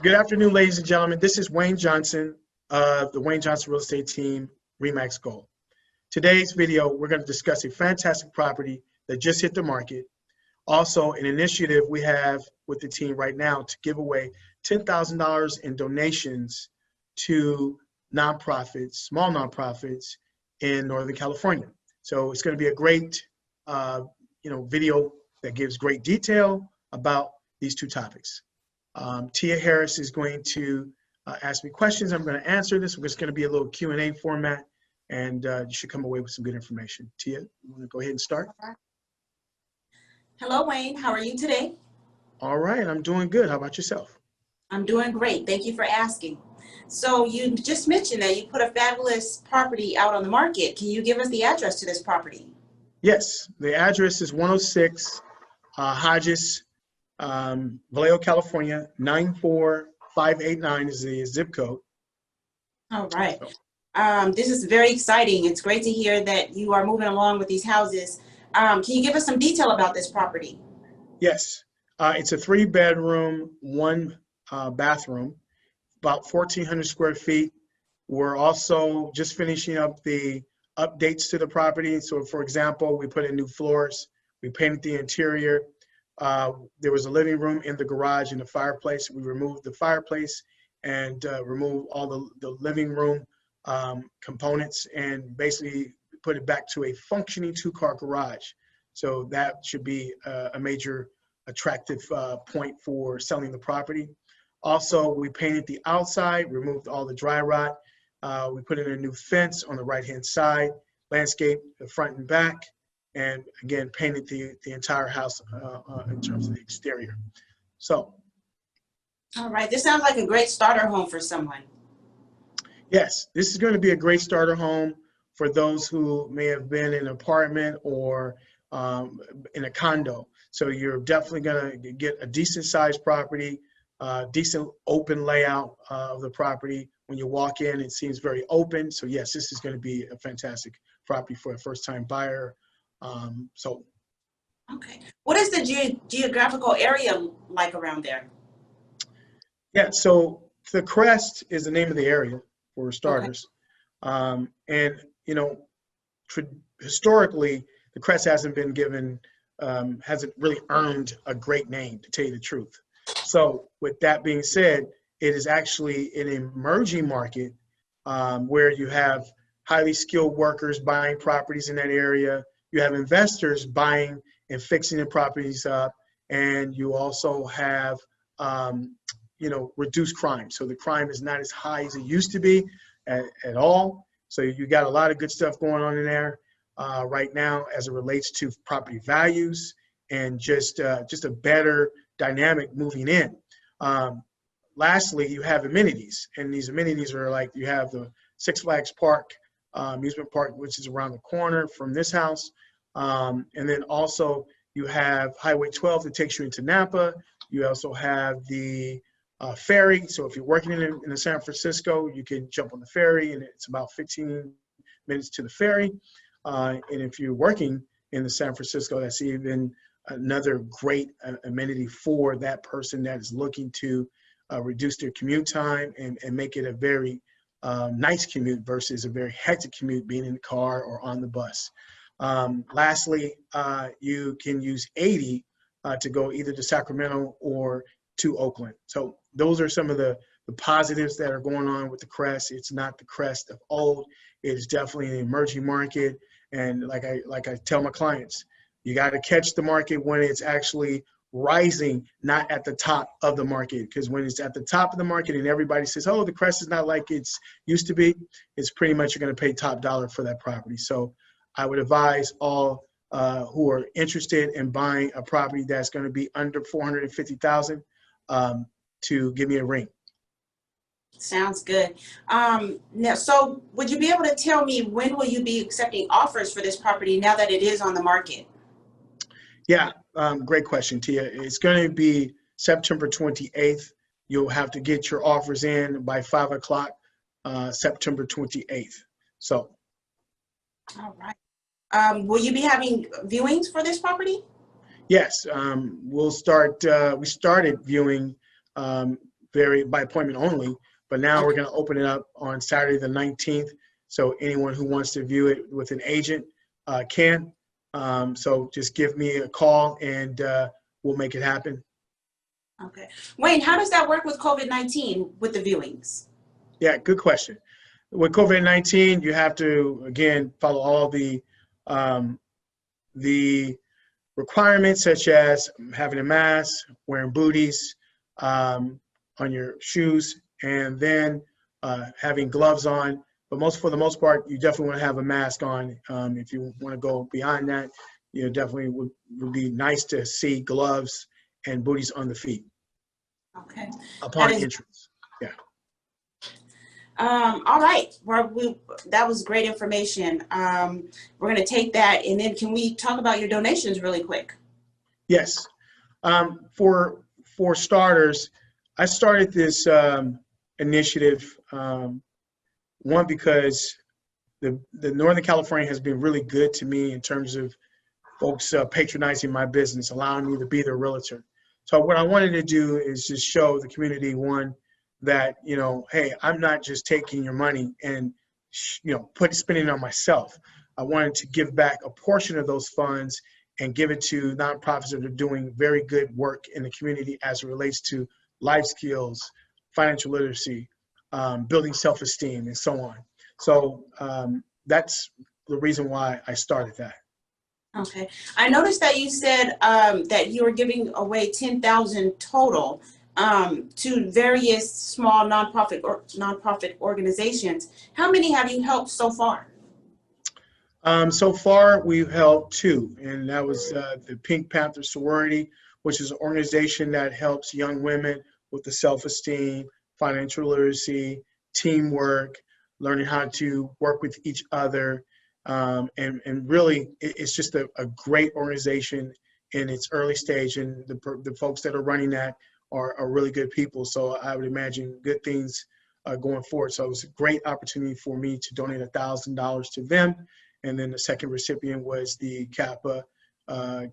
Good afternoon, ladies and gentlemen. This is Wayne Johnson of the Wayne Johnson Real Estate Team, RE/MAX Gold. Today's video, we're going to discuss a fantastic property that just hit the market. Also, an initiative we have with the team right now to give away $10,000 in donations to nonprofits, small nonprofits in Northern California. So it's going to be a great, video that gives great detail about these two topics. Tia Harris is going to ask me questions. I'm going to answer this. It's going to be a little Q&A format, and you should come away with some good information. Tia, you want to go ahead and start? Hello, Wayne. How are you today? All right. I'm doing good. How about yourself? I'm doing great. Thank you for asking. So you just mentioned that you put a fabulous property out on the market. Can you give us the address to this property? Yes. The address is 106 Hodges, Vallejo, California, 94589 is the zip code. All right. This is very exciting. It's great to hear that you are moving along with these houses. Can you give us some detail about this property? Yes. It's a 3-bedroom, 1 bathroom, about 1,400 square feet. We're also just finishing up the updates to the property. So, for example, we put in new floors. We painted the interior. There was a living room in the garage and a fireplace. We removed the fireplace and removed all the living room components and basically put it back to a functioning 2-car garage. So that should be a major attractive point for selling the property. Also, we painted the outside, removed all the dry rot. We put in a new fence on the right-hand side, landscape the front and back, and again, painted the entire house in terms of the exterior. So. All right, this sounds like a great starter home for someone. Yes, this is going to be a great starter home for those who may have been in an apartment or in a condo. So you're definitely going to get a decent sized property, decent open layout of the property. When you walk in, it seems very open. So yes, this is going to be a fantastic property for a first-time buyer. Okay. What is the geographical area like around there? Yeah, so the Crest is the name of the area for starters. Okay. And, historically, the Crest hasn't been given, hasn't really earned a great name, to tell you the truth. So with that being said, it is actually an emerging market where you have highly skilled workers buying properties in that area. You have investors buying and fixing the properties up, and you also have, reduced crime. So the crime is not as high as it used to be at all. So you got a lot of good stuff going on in there right now as it relates to property values and just a better dynamic moving in. Lastly, you have amenities, and these amenities are like you have the Six Flags Park, amusement park, which is around the corner from this house. And then also you have Highway 12 that takes you into Napa. You also have the ferry. So if you're working in San Francisco, you can jump on the ferry, and it's about 15 minutes to the ferry. And if you're working in the San Francisco, that's even another great amenity for that person that is looking to reduce their commute time and make it a very nice commute versus a very hectic commute being in the car or on the bus. Lastly, you can use 80 to go either to Sacramento or to Oakland. So those are some of the positives that are going on with the Crest. It's not the Crest of old. It is definitely an emerging market. And like I tell my clients, you got to catch the market when it's actually rising, not at the top of the market. Because when it's at the top of the market and everybody says, oh, the Crest is not like it's used to be, it's pretty much you're going to pay top dollar for that property. So I would advise all who are interested in buying a property that's going to be under $450,000 to give me a ring. Sounds good. Now, so would you be able to tell me when will you be accepting offers for this property now that it is on the market? Yeah, great question, Tia. It's going to be September 28th. You'll have to get your offers in by 5 o'clock, September 28th. So. All right. Will you be having viewings for this property? Yes, we'll start. We started viewing very by appointment only, but now we're going to open it up on Saturday the 19th. So anyone who wants to view it with an agent can. So just give me a call and we'll make it happen. Okay. Wayne, how does that work with COVID-19 with the viewings? Yeah, good question. With COVID-19, you have to, again, follow all the requirements, such as having a mask, wearing booties on your shoes, and then having gloves on. But for the most part, you definitely want to have a mask on. If you want to go beyond that, you definitely would be nice to see gloves and booties on the feet. Okay. Upon entrance. Yeah. All right. Well, that was great information. We're going to take that, and then can we talk about your donations really quick? Yes. For starters, I started this initiative, one, because the Northern California has been really good to me in terms of folks patronizing my business, allowing me to be their realtor. So what I wanted to do is just show the community, one, that, hey, I'm not just taking your money and, spending it on myself. I wanted to give back a portion of those funds and give it to nonprofits that are doing very good work in the community as it relates to life skills, financial literacy, building self-esteem, and so on. So that's the reason why I started that. Okay. I noticed that you said that you were giving away $10,000 total to various small nonprofit organizations. How many have you helped so far? So far, we've helped 2, and that was the Pink Panther Sorority, which is an organization that helps young women with the self-esteem, financial literacy, teamwork, learning how to work with each other. And really, it's just a great organization in its early stage, and the folks that are running that are really good people. So I would imagine good things going forward. So it was a great opportunity for me to donate $1,000 to them. And then the second recipient was the Kappa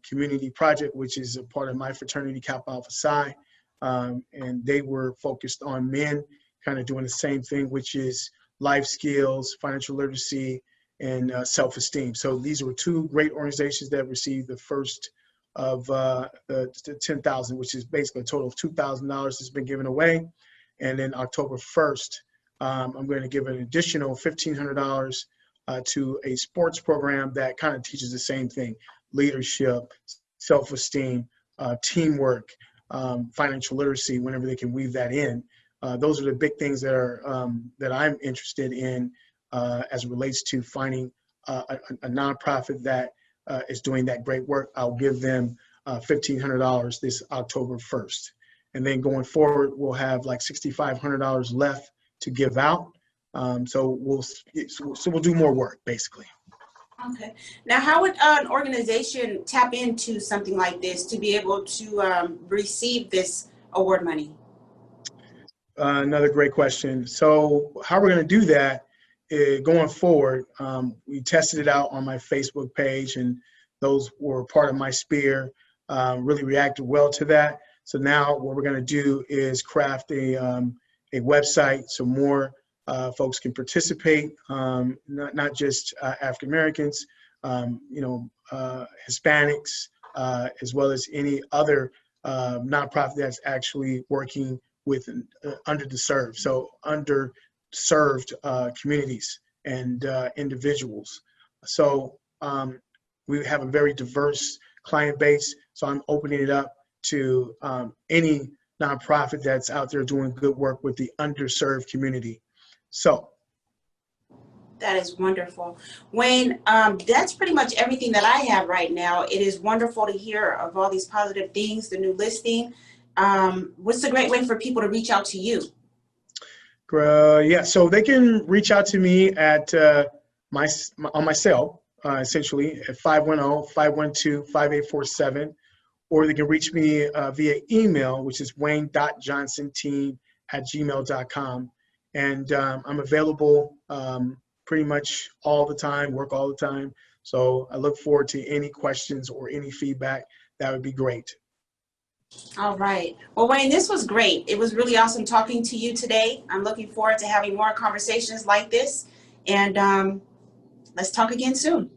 Community Project, which is a part of my fraternity, Kappa Alpha Psi. And they were focused on men, kind of doing the same thing, which is life skills, financial literacy, and self-esteem. So these were 2 great organizations that received the first of the $10,000, which is basically a total of $2,000 that's been given away. And then October 1st, I'm going to give an additional $1,500 to a sports program that kind of teaches the same thing: leadership, self-esteem, teamwork, financial literacy, whenever they can weave that in. Those are the big things that I'm interested in as it relates to finding a nonprofit that is doing that great work. I'll give them $1,500 this October 1st. And then going forward, we'll have like $6,500 left to give out. So we'll do more work, basically. Okay. Now, how would an organization tap into something like this to be able to receive this award money? Another great question. So how we're going to do that going forward, we tested it out on my Facebook page, and those were part of my sphere, really reacted well to that. So now what we're going to do is craft a website so more folks can participate, not just African Americans, Hispanics, as well as any other nonprofit that's actually working with underserved communities and individuals. So we have a very diverse client base. So I'm opening it up to any nonprofit that's out there doing good work with the underserved community. So that is wonderful. Wayne, that's pretty much everything that I have right now. It is wonderful to hear of all these positive things, the new listing. What's a great way for people to reach out to you? Yeah, so they can reach out to me at on my cell, essentially at 510-512-5847, or they can reach me via email, which is wayne.johnsonteam@gmail.com. And I'm available pretty much all the time, work all the time. So I look forward to any questions or any feedback. That would be great. All right. Well, Wayne, this was great. It was really awesome talking to you today. I'm looking forward to having more conversations like this. And let's talk again soon.